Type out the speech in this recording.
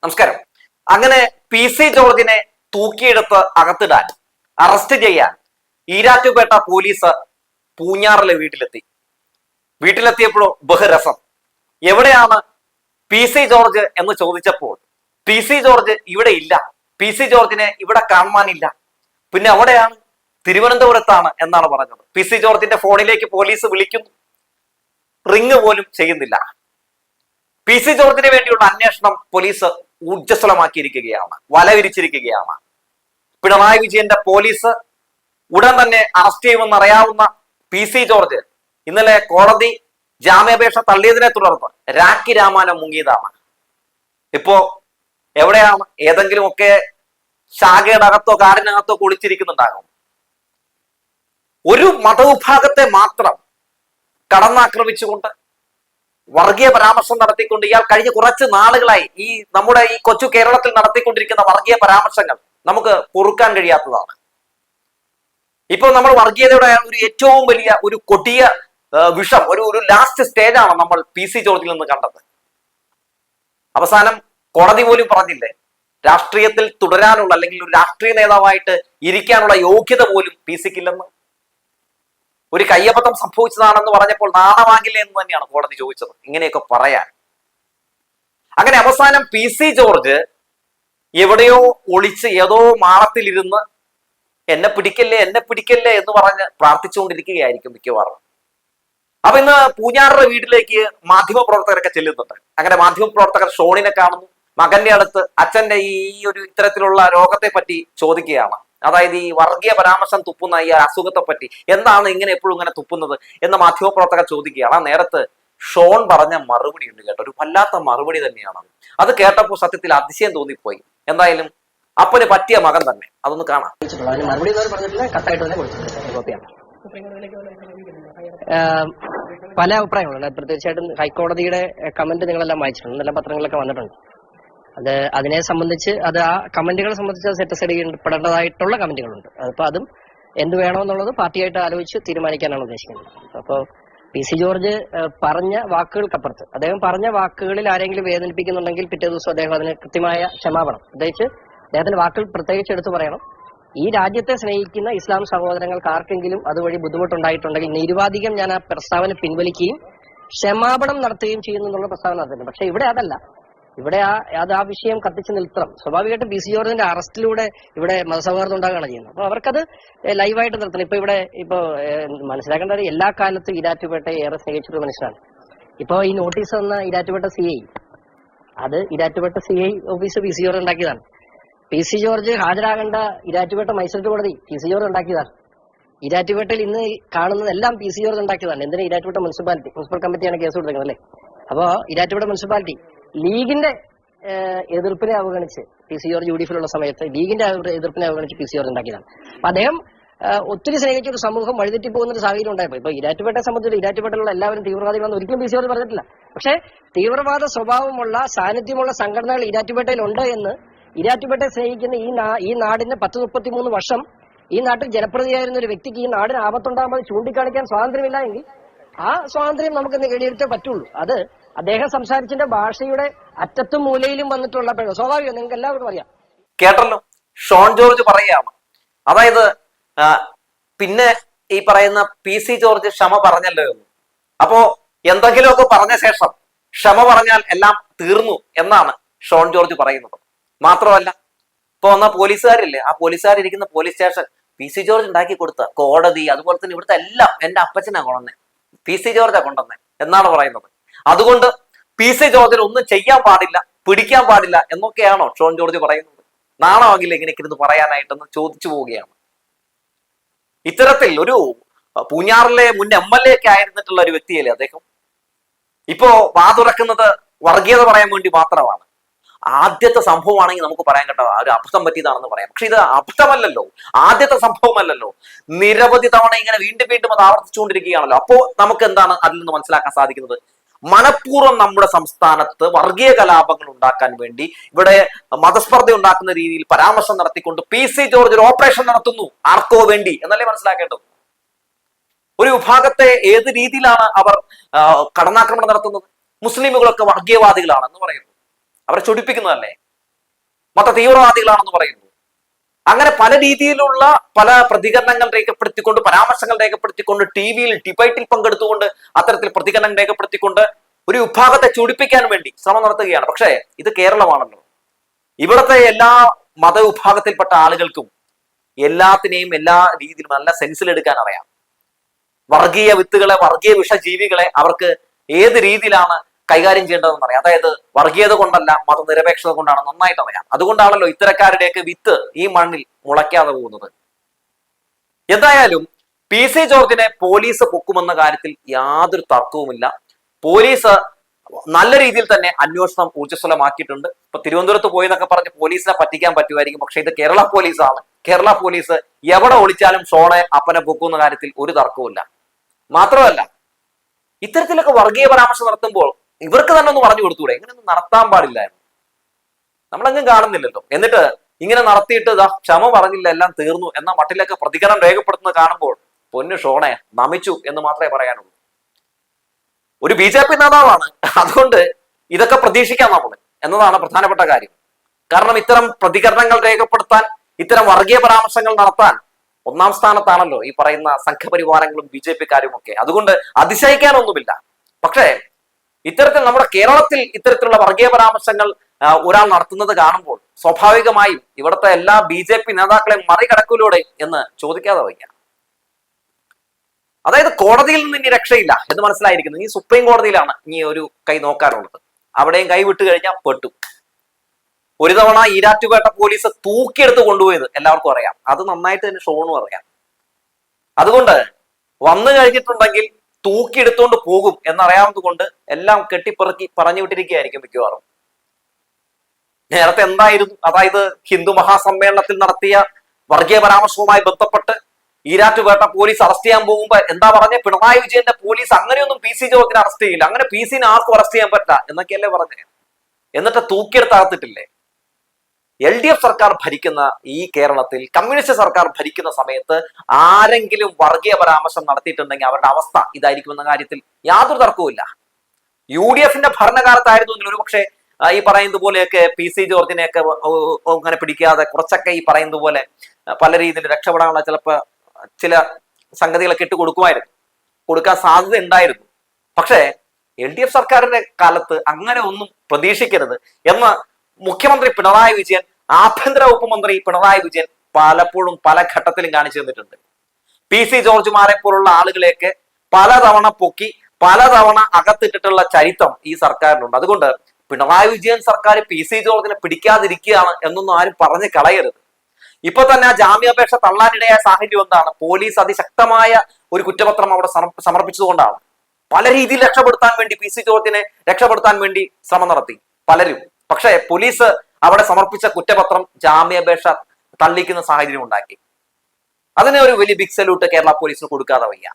നമസ്കാരം. അങ്ങനെ പി.സി. ജോർജിനെ തൂക്കിയെടുത്ത് അകത്തിടാൻ, അറസ്റ്റ് ചെയ്യാൻ ഈരാറ്റുപേട്ട പോലീസ് പൂഞ്ഞാറിലെ വീട്ടിലെത്തിയപ്പോഴോ ബഹുരസം. എവിടെയാണ് പി.സി. ജോർജ് എന്ന് ചോദിച്ചപ്പോൾ പി.സി. ജോർജ് ഇവിടെ ഇല്ല, പി.സി. ജോർജിനെ ഇവിടെ കാണാനില്ല. പിന്നെ അവിടെയാണ്, തിരുവനന്തപുരത്താണ് എന്നാണ് പറഞ്ഞത്. പി.സി. ജോർജിന്റെ ഫോണിലേക്ക് പോലീസ് വിളിക്കുന്നു, റിങ് പോലും ചെയ്യുന്നില്ല. പി.സി. ജോർജിന് വേണ്ടിയുള്ള അന്വേഷണം പോലീസ് ഊർജ്ജസ്വലമാക്കിയിരിക്കുകയാണ്, വലവിരിച്ചിരിക്കുകയാണ്. പിണറായി വിജയന്റെ പോലീസ് ഉടൻ തന്നെ അറസ്റ്റ് ചെയ്യുമെന്ന് അറിയാവുന്ന പി.സി. ജോർജ് ഇന്നലെ കോടതി ജാമ്യാപേക്ഷ തള്ളിയതിനെ തുടർന്ന് രാഖി രാമാനം മുങ്ങിയതാണ്. ഇപ്പോ എവിടെയാണ്? ഏതെങ്കിലുമൊക്കെ ശാഖയുടെ അകത്തോ കാടിനകത്തോ കുളിച്ചിരിക്കുന്നുണ്ടാകും. ഒരു മതവിഭാഗത്തെ മാത്രം കടന്നാക്രമിച്ചുകൊണ്ട് വർഗീയ പരാമർശം നടത്തിക്കൊണ്ട് ഇയാൾ കഴിഞ്ഞ കുറച്ച് നാളുകളായി ഈ നമ്മുടെ ഈ കൊച്ചു കേരളത്തിൽ നടത്തിക്കൊണ്ടിരിക്കുന്ന വർഗീയ പരാമർശങ്ങൾ നമുക്ക് പൊറുക്കാൻ കഴിയാത്തതാണ്. ഇപ്പൊ നമ്മൾ വർഗീയതയുടെ ഒരു ഏറ്റവും വലിയ ഒരു കൊടിയ വിഷം, ഒരു ലാസ്റ്റ് സ്റ്റേജാണ് നമ്മൾ പി.സി. ജോർജിൽ നിന്ന് കണ്ടത്. അവസാനം കോടതി പോലും പറഞ്ഞില്ലേ, രാഷ്ട്രീയത്തിൽ തുടരാനുള്ള അല്ലെങ്കിൽ ഒരു രാഷ്ട്രീയ നേതാവായിട്ട് ഇരിക്കാനുള്ള യോഗ്യത പോലും പി.സിക്കില്ലെന്ന്. ഒരു കയ്യബദ്ധം സംഭവിച്ചതാണെന്ന് പറഞ്ഞപ്പോൾ നാണമാകില്ല എന്ന് തന്നെയാണ് കോടതി ചോദിച്ചത്, ഇങ്ങനെയൊക്കെ പറയാൻ. അങ്ങനെ അവസാനം പി.സി. ജോർജ് എവിടെയോ ഒളിച്ച് ഏതോ മാളത്തിലിരുന്ന് എന്നെ പിടിക്കല്ലേ എന്ന് പറഞ്ഞ് പ്രാർത്ഥിച്ചുകൊണ്ടിരിക്കുകയായിരിക്കും മിക്കവാറും. അപ്പൊ ഇന്ന് പൂഞ്ഞാറിന്റെ വീട്ടിലേക്ക് മാധ്യമപ്രവർത്തകരൊക്കെ ചെല്ലുന്നുണ്ട്. അങ്ങനെ മാധ്യമപ്രവർത്തകർ ഷോണിനെ കാണുന്നു. മകന്റെ അടുത്ത് അച്ഛന്റെ ഈ ഒരു ഇത്തരത്തിലുള്ള രോഗത്തെ പറ്റി ചോദിക്കുകയാണ്. അതായത് ഈ വർഗീയ പരാമർശം തുപ്പുന്ന ഈ അസുഖത്തെ പറ്റി, എന്താണ് ഇങ്ങനെ എപ്പോഴും ഇങ്ങനെ തുപ്പുന്നത് എന്ന് മാധ്യമപ്രവർത്തകർ ചോദിക്കുകയാണ്. ആ നേരത്ത് ഷോൺ പറഞ്ഞ മറുപടി ഉണ്ട് കേട്ടോ, ഒരു വല്ലാത്ത മറുപടി തന്നെയാണ്. അത് കേട്ടപ്പോൾ സത്യത്തിൽ അതിശയം തോന്നിപ്പോയി. എന്തായാലും അപ്പന് പറ്റിയ മകൻ തന്നെ, അതൊന്ന് കാണാം. പല അഭിപ്രായങ്ങളുണ്ട്. തീർച്ചയായിട്ടും ഹൈക്കോടതിയുടെ കമന്റ് നിങ്ങളെല്ലാം വായിച്ചിട്ടുണ്ട്, നല്ല പത്രങ്ങളിലൊക്കെ വന്നിട്ടുണ്ട്. അതിനെ സംബന്ധിച്ച് ആ കമന്റുകളെ സംബന്ധിച്ച് സെറ്റ് ചെയ്യപ്പെടേണ്ടതായിട്ടുള്ള കമന്റുകളുണ്ട്. അതിപ്പോ അതും എന്ത് വേണമെന്നുള്ളത് പാർട്ടിയായിട്ട് ആലോചിച്ച് തീരുമാനിക്കാനാണ് ഉദ്ദേശിക്കുന്നത്. അപ്പോൾ പി.സി. ജോർജ് പറഞ്ഞ വാക്കുകൾക്കപ്പുറത്ത്, അദ്ദേഹം പറഞ്ഞ വാക്കുകളിൽ ആരെങ്കിലും വേദനിപ്പിക്കുന്നുണ്ടെങ്കിൽ പിറ്റേ ദിവസം അദ്ദേഹം അതിന് കൃത്യമായ ക്ഷമാപണം, പ്രത്യേകിച്ച് അദ്ദേഹത്തിന്റെ വാക്കുകൾ പ്രത്യേകിച്ച് എടുത്തു പറയണം. ഈ രാജ്യത്തെ സ്നേഹിക്കുന്ന ഇസ്ലാം സഹോദരങ്ങൾക്ക് ആർക്കെങ്കിലും അതുവഴി ബുദ്ധിമുട്ടുണ്ടായിട്ടുണ്ടെങ്കിൽ നിരുപാധികം ഞാൻ ആ പ്രസ്താവന പിൻവലിക്കുകയും ക്ഷമാപണം നടത്തുകയും ചെയ്യുന്നു എന്നുള്ള പ്രസ്താവന നടത്തുന്നുണ്ട്. പക്ഷെ ഇവിടെ അതല്ല. ഇവിടെ ആ വിഷയം കത്തിച്ചു നിർത്തണം. സ്വാഭാവികമായിട്ടും പി.സി. ജോർജിന്റെ അറസ്റ്റിലൂടെ ഇവിടെ മതസൗഹാർദ്ദം ഉണ്ടാകുകയാണ് ചെയ്യുന്നത്. അപ്പൊ അവർക്കത് ലൈവായിട്ട് നിർത്തണം. ഇപ്പൊ മനസ്സിലാക്കേണ്ടത്, എല്ലാ കാലത്തും ഈരാറ്റുപേട്ടയെ ഏറെ സ്നേഹിച്ചൊരു മനുഷ്യനാണ്. ഇപ്പൊ ഈ നോട്ടീസ് വന്ന ഈരാറ്റുപേട്ട CI, അത് Erattupetta CI office PC. George ഉണ്ടാക്കിയതാണ്. പി.സി. ജോർജ് ഹാജരാകേണ്ട ഈരാറ്റുപേട്ട മജിസ്ട്രേറ്റ് കോടതി പി.സി. ജോർജ് ഉണ്ടാക്കിയതാണ്. ഈരാറ്റുപേട്ടയിൽ ഇന്ന് കാണുന്നതെല്ലാം പി.സി. ജോർജ് ഉണ്ടാക്കിയതാണ്. എന്തിനാ? ഈരാറ്റുപേട്ട മുനിസിപ്പൽ കമ്മിറ്റിയാണ് കേസ് കൊടുക്കുന്നത് അല്ലേ? അപ്പോ ഈരാറ്റുപേട്ട മുനിസിപ്പാലിറ്റി ലീഗിന്റെ എതിർപ്പിനെ അവഗണിച്ച് പി.സി. ജോർജ് യു.ഡി.എഫിലുള്ള സമയത്ത് ലീഗിന്റെ എതിർപ്പിനെ അവഗണിച്ച് പി.സി. ജോർജ് ഉണ്ടാക്കിയതാണ്. അപ്പൊ അദ്ദേഹം ഒത്തിരി സ്നേഹിച്ച ഒരു സമൂഹം വഴിതെറ്റി പോകുന്ന ഒരു സാഹചര്യം ഉണ്ടായപ്പോൾ ഇപ്പൊ ഈരാറ്റുപേട്ടയെ സംബന്ധിച്ച് ഈരാറ്റുപേട്ടയിലുള്ള എല്ലാവരും തീവ്രവാദികളെന്ന് ഒരിക്കലും പി.സി. ജോർജ് പറഞ്ഞിട്ടില്ല. പക്ഷേ തീവ്രവാദ സ്വഭാവമുള്ള സാന്നിധ്യമുള്ള സംഘടനകൾ ഈരാറ്റുപേട്ടയിൽ ഉണ്ട് എന്ന് ഈരാറ്റുപേട്ടയെ സ്നേഹിക്കുന്ന ഈ നാടിന് 10-33 വർഷം ഈ നാട്ടിൽ ജനപ്രതിയായിരുന്ന ഒരു വ്യക്തിക്ക് ഈ നാടിന് ആപത്തുണ്ടാകുമ്പോൾ ചൂണ്ടിക്കാണിക്കാൻ സ്വാതന്ത്ര്യമില്ല എങ്കിൽ ആ സ്വാതന്ത്ര്യം നമുക്ക് നേടിയെടുത്തേ പറ്റുള്ളൂ. അത് അദ്ദേഹം സംസാരിച്ചതിന്റെ ഭാഷയുടെ അറ്റത്തും മൂലയിലും വന്നിട്ടുള്ള സ്വാഭാവികം, നിങ്ങൾക്ക് എല്ലാവർക്കും അറിയാം. കേട്ടല്ലോ, ഷോൺ ജോർജ് പറയുകയാണ്. അതായത് പിന്നെ ഈ പറയുന്ന പി.സി. ജോർജ് ക്ഷമ പറഞ്ഞല്ലോ എന്ന്. അപ്പോ എന്തെങ്കിലുമൊക്കെ പറഞ്ഞ ശേഷം ക്ഷമ പറഞ്ഞാൽ എല്ലാം തീർന്നു എന്നാണ് ഷോൺ ജോർജ് പറയുന്നത്. മാത്രമല്ല, ഇപ്പൊ വന്ന പോലീസുകാരില്ലേ, ആ പോലീസുകാരിരിക്കുന്ന പോലീസ് സ്റ്റേഷൻ പി.സി. ജോർജ് ഉണ്ടാക്കി കൊടുത്ത കോടതി, അതുപോലെ തന്നെ ഇവിടുത്തെ എല്ലാം എന്റെ അപ്പച്ചനാ കൊണ്ടുവന്നേ, പി.സി. ജോർജാ കൊണ്ടുവന്നേ എന്നാണ് പറയുന്നത്. അതുകൊണ്ട് പി.സി. ജോർജിന് ഒന്നും ചെയ്യാൻ പാടില്ല, പിടിക്കാൻ പാടില്ല എന്നൊക്കെയാണോ ഷോൺ ജോർജ് പറയുന്നത്? നാണമാകില്ല ഇങ്ങനെയൊക്കെ ഇരുന്ന് പറയാനായിട്ടെന്ന് ചോദിച്ചു പോവുകയാണ്. ഇത്തരത്തിൽ ഒരു പൂഞ്ഞാറിലെ മുൻ MLA ഒക്കെ ആയിരുന്നിട്ടുള്ള ഒരു വ്യക്തിയല്ലേ അദ്ദേഹം. ഇപ്പോ വാതുറക്കുന്നത് വർഗീയത പറയാൻ വേണ്ടി മാത്രമാണ്. ആദ്യത്തെ സംഭവമാണെങ്കിൽ നമുക്ക് പറയാൻ കേട്ടോ ഒരു അബദ്ധം പറ്റിയതാണെന്ന് പറയാം. പക്ഷെ ഇത് അബദ്ധമല്ലല്ലോ, ആദ്യത്തെ സംഭവമല്ലല്ലോ. നിരവധി തവണ ഇങ്ങനെ വീണ്ടും അത് ആവർത്തിച്ചുകൊണ്ടിരിക്കുകയാണല്ലോ. അപ്പോ നമുക്ക് എന്താണ് അതിൽ നിന്ന് മനസ്സിലാക്കാൻ സാധിക്കുന്നത്? മനഃപൂർവ്വം നമ്മുടെ സംസ്ഥാനത്ത് വർഗീയ കലാപങ്ങൾ ഉണ്ടാക്കാൻ വേണ്ടി, ഇവിടെ മതസ്പർദ്ധ ഉണ്ടാക്കുന്ന രീതിയിൽ പരാമർശം നടത്തിക്കൊണ്ട് പി.സി. ജോർജ് ഒരു ഓപ്പറേഷൻ നടത്തുന്നു. ആർക്കോ വേണ്ടി എന്നല്ലേ മനസ്സിലാക്കേണ്ടത്? ഒരു വിഭാഗത്തെ ഏത് രീതിയിലാണ് അവർ കടന്നാക്രമണം നടത്തുന്നത്? മുസ്ലിമുകളൊക്കെ വർഗീയവാദികളാണെന്ന് പറയുന്നു. അവരെ ചൊടിപ്പിക്കുന്നതല്ലേ? മത തീവ്രവാദികളാണെന്ന് പറയുന്നു. അങ്ങനെ പല രീതിയിലുള്ള പല പ്രതികരണങ്ങൾ രേഖപ്പെടുത്തിക്കൊണ്ട്, പരാമർശങ്ങൾ രേഖപ്പെടുത്തിക്കൊണ്ട്, ടി വിയിൽ ഡിബേറ്റിൽ പങ്കെടുത്തുകൊണ്ട്, അത്തരത്തിൽ പ്രതികരണം രേഖപ്പെടുത്തിക്കൊണ്ട് ഒരു വിഭാഗത്തെ ചൂടിപ്പിക്കാൻ വേണ്ടി ശ്രമം നടത്തുകയാണ്. പക്ഷേ ഇത് കേരളമാണല്ലോ. ഇവിടുത്തെ എല്ലാ മതവിഭാഗത്തിൽപ്പെട്ട ആളുകൾക്കും എല്ലാത്തിനെയും എല്ലാ രീതിയിലും നല്ല സെൻസിലെടുക്കാൻ അറിയാം. വർഗീയ വിത്തുകളെ, വർഗീയ വിഷജീവികളെ അവർക്ക് ഏത് രീതിയിലാണ് കൈകാര്യം ചെയ്യേണ്ടതെന്ന് അറിയാം. അതായത് വർഗീയത കൊണ്ടല്ല, മതനിരപേക്ഷത കൊണ്ടാണ് നന്നായിട്ട് അറിയാം. അതുകൊണ്ടാണല്ലോ ഇത്തരക്കാരുടെയൊക്കെ വിത്ത് ഈ മണ്ണിൽ മുളയ്ക്കാതെ പോകുന്നത്. എന്തായാലും PC ജോർജിനെ പോലീസ് പൊക്കുമെന്ന കാര്യത്തിൽ യാതൊരു തർക്കവുമില്ല. പോലീസ് നല്ല രീതിയിൽ തന്നെ അന്വേഷണം ഊർജ്ജസ്വലമാക്കിയിട്ടുണ്ട്. ഇപ്പൊ തിരുവനന്തപുരത്ത് പോയി എന്നൊക്കെ പറഞ്ഞ് പോലീസിനെ പറ്റിക്കാൻ പറ്റുമായിരിക്കും. പക്ഷെ ഇത് കേരള പോലീസാണ്. കേരള പോലീസ് എവിടെ ഒളിച്ചാലും ഷോളെ അപ്പനെ പൊക്കുന്ന കാര്യത്തിൽ ഒരു തർക്കവുമില്ല. മാത്രമല്ല, ഇത്തരത്തിലൊക്കെ വർഗീയ പരാമർശം നടത്തുമ്പോൾ ഇവർക്ക് തന്നെ ഒന്ന് പറഞ്ഞു കൊടുത്തൂടെ? ഇങ്ങനെയൊന്നും നടത്താൻ പാടില്ലായിരുന്നു. നമ്മളെങ്ങും കാണുന്നില്ലല്ലോ. എന്നിട്ട് ഇങ്ങനെ നടത്തിയിട്ട് ക്ഷമ പറഞ്ഞില്ല, എല്ലാം തീർന്നു എന്ന മട്ടിലൊക്കെ പ്രതികരണം രേഖപ്പെടുത്തുന്നത് കാണുമ്പോൾ പൊന്നു ഷോണെ, നമിച്ചു എന്ന് മാത്രമേ പറയാനുള്ളൂ. ഒരു BJP നേതാവാണ്, അതുകൊണ്ട് ഇതൊക്കെ പ്രതീക്ഷിക്കാം നമ്മൾ എന്നതാണ് പ്രധാനപ്പെട്ട കാര്യം. കാരണം ഇത്തരം പ്രതികരണങ്ങൾ രേഖപ്പെടുത്താൻ, ഇത്തരം വർഗീയ പരാമർശങ്ങൾ നടത്താൻ ഒന്നാം സ്ഥാനത്താണല്ലോ ഈ പറയുന്ന സംഘപരിവാരങ്ങളും BJP-ക്കാരും ഒക്കെ. അതുകൊണ്ട് അതിശയിക്കാനൊന്നുമില്ല. പക്ഷേ ഇത്തരത്തിൽ നമ്മുടെ കേരളത്തിൽ ഇത്തരത്തിലുള്ള വർഗീയ പരാമർശങ്ങൾ ഒരാൾ നടത്തുന്നത് കാണുമ്പോൾ സ്വാഭാവികമായും ഇവിടുത്തെ എല്ലാ BJP നേതാക്കളെയും മറികടക്കൂലൂടെ എന്ന് ചോദിക്കാതെ വയ്യ. അതായത് കോടതിയിൽ നിന്ന് ഇനി രക്ഷയില്ല എന്ന് മനസ്സിലായിരിക്കുന്നു. ഈ സുപ്രീം കോടതിയിലാണ് ഇനി ഒരു കൈ നോക്കാനുള്ളത്. അവിടെയും കൈ വിട്ടു കഴിഞ്ഞാൽ പെട്ടു. ഒരു തവണ ഈരാറ്റുപേട്ട പോലീസ് തൂക്കിയെടുത്ത് കൊണ്ടുപോയത് എല്ലാവർക്കും അറിയാം. അത് നന്നായിട്ട് തന്നെ ഷോണും അറിയാം. അതുകൊണ്ട് വന്നു കഴിഞ്ഞിട്ടുണ്ടെങ്കിൽ തൂക്കിയെടുത്തോണ്ട് പോകും എന്നറിയാവുന്നത് കൊണ്ട് എല്ലാം കെട്ടിപ്പെറുക്കി പറഞ്ഞു വിട്ടിരിക്കുകയായിരിക്കും മിക്കവാറും. നേരത്തെ എന്തായിരുന്നു, അതായത് ഹിന്ദു മഹാസമ്മേളനത്തിൽ നടത്തിയ വർഗീയ പരാമർശവുമായി ബന്ധപ്പെട്ട് ഈരാറ്റുപേട്ട പോലീസ് അറസ്റ്റ് ചെയ്യാൻ പോകുമ്പോ എന്താ പറഞ്ഞ, പിണറായി വിജയന്റെ പോലീസ് അങ്ങനെയൊന്നും PC ജോർജിനെ അറസ്റ്റ് ചെയ്യില്ല, അങ്ങനെ PC-നെ ആർക്കും അറസ്റ്റ് ചെയ്യാൻ പറ്റില്ല എന്നൊക്കെയല്ലേ പറഞ്ഞത്. എന്നിട്ട് തൂക്കിയെടുത്തകത്തിട്ടില്ലേ? LDF സർക്കാർ ഭരിക്കുന്ന ഈ കേരളത്തിൽ, കമ്മ്യൂണിസ്റ്റ് സർക്കാർ ഭരിക്കുന്ന സമയത്ത് ആരെങ്കിലും വർഗീയ പരാമർശം നടത്തിയിട്ടുണ്ടെങ്കിൽ അവരുടെ അവസ്ഥ ഇതായിരിക്കുമെന്ന കാര്യത്തിൽ യാതൊരു തർക്കവുമില്ല. UDF-ന്റെ ഭരണകാലത്തായിരുന്നെങ്കിൽ ഒരു പക്ഷേ ഈ പറയുന്നത് പോലെയൊക്കെ PC ജോർജിനെയൊക്കെ അങ്ങനെ പിടിക്കാതെ കുറച്ചൊക്കെ ഈ പറയുന്നത് പോലെ പല രീതിയിൽ രക്ഷപ്പെടാനുള്ള ചില സംഗതികളൊക്കെ ഇട്ട് കൊടുക്കാൻ സാധ്യത ഉണ്ടായിരുന്നു. പക്ഷേ LDF സർക്കാരിന്റെ കാലത്ത് അങ്ങനെ ഒന്നും പ്രതീക്ഷിക്കരുത് എന്ന് മുഖ്യമന്ത്രി പിണറായി വിജയൻ, ആഭ്യന്തര വകുപ്പ് മന്ത്രി പിണറായി വിജയൻ പലപ്പോഴും പല ഘട്ടത്തിലും കാണിച്ചു തന്നിട്ടുണ്ട്. PC ജോർജുമാരെ പോലുള്ള ആളുകളെയൊക്കെ പലതവണ പൊക്കി പലതവണ അകത്തിട്ടിട്ടുള്ള ചരിത്രം ഈ സർക്കാരിനുണ്ട്. അതുകൊണ്ട് പിണറായി വിജയൻ സർക്കാർ PC ജോർജിനെ പിടിക്കാതിരിക്കുകയാണ് എന്നൊന്നും ആരും പറഞ്ഞു കളയരുത്. ഇപ്പൊ തന്നെ ആ ജാമ്യാപേക്ഷ തള്ളാനിടയായ സാഹചര്യം എന്താണ്? പോലീസ് അതിശക്തമായ ഒരു കുറ്റപത്രം അവിടെ സമർപ്പിച്ചതുകൊണ്ടാണ്. പല രീതിയിൽ രക്ഷപ്പെടുത്താൻ വേണ്ടി PC ജോർജിനെ രക്ഷപ്പെടുത്താൻ വേണ്ടി ശ്രമം നടത്തി പലരും. പക്ഷേ പോലീസ് അവിടെ സമർപ്പിച്ച കുറ്റപത്രം, ജാമ്യാപേക്ഷ തള്ളിക്കുന്ന സാഹചര്യം ഉണ്ടാക്കി. അതിനെ ഒരു വലിയ ബിഗ് സല്യൂട്ട് കേരള പോലീസിന് കൊടുക്കാതെ വയ്യ.